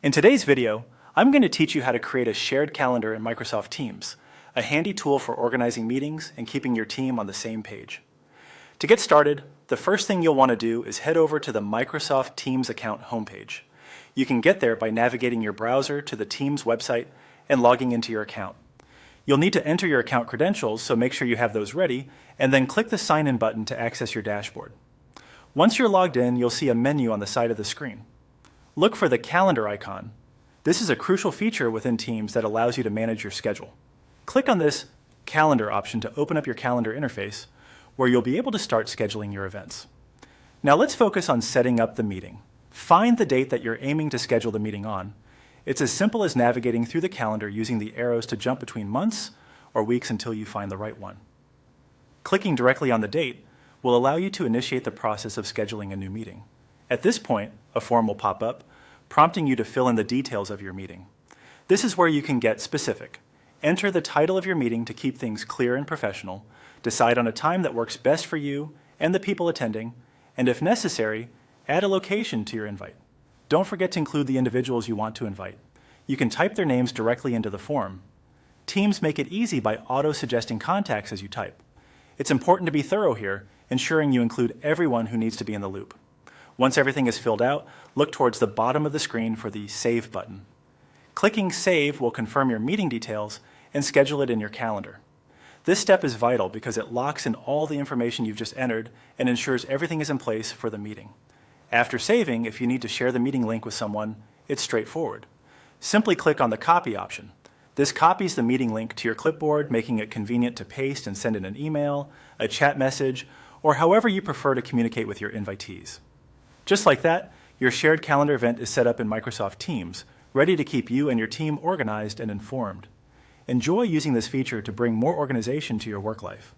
In today's video, I'm going to teach you how to create a shared calendar in Microsoft Teams, a handy tool for organizing meetings and keeping your team on the same page. To get started, the first thing you'll want to do is head over to the Microsoft Teams account homepage. You can get there by navigating your browser to the Teams website and logging into your account. You'll need to enter your account credentials, so make sure you have those ready, and then click the Sign In button to access your dashboard. Once you're logged in, you'll see a menu on the side of the screen. Look for the calendar icon. This is a crucial feature within Teams that allows you to manage your schedule. Click on this calendar option to open up your calendar interface, where you'll be able to start scheduling your events. Now let's focus on setting up the meeting. Find the date that you're aiming to schedule the meeting on. It's as simple as navigating through the calendar using the arrows to jump between months or weeks until you find the right one. Clicking directly on the date will allow you to initiate the process of scheduling a new meeting. At this point, a form will pop up, prompting you to fill in the details of your meeting. This is where you can get specific. Enter the title of your meeting to keep things clear and professional, decide on a time that works best for you and the people attending, and if necessary, add a location to your invite. Don't forget to include the individuals you want to invite. You can type their names directly into the form. Teams make it easy by auto-suggesting contacts as you type. It's important to be thorough here, ensuring you include everyone who needs to be in the loop. Once everything is filled out, look towards the bottom of the screen for the Save button. Clicking Save will confirm your meeting details and schedule it in your calendar. This step is vital because it locks in all the information you've just entered and ensures everything is in place for the meeting. After saving, if you need to share the meeting link with someone, it's straightforward. Simply click on the Copy option. This copies the meeting link to your clipboard, making it convenient to paste and send in an email, a chat message, or however you prefer to communicate with your invitees. Just like that, your shared calendar event is set up in Microsoft Teams, ready to keep you and your team organized and informed. Enjoy using this feature to bring more organization to your work life.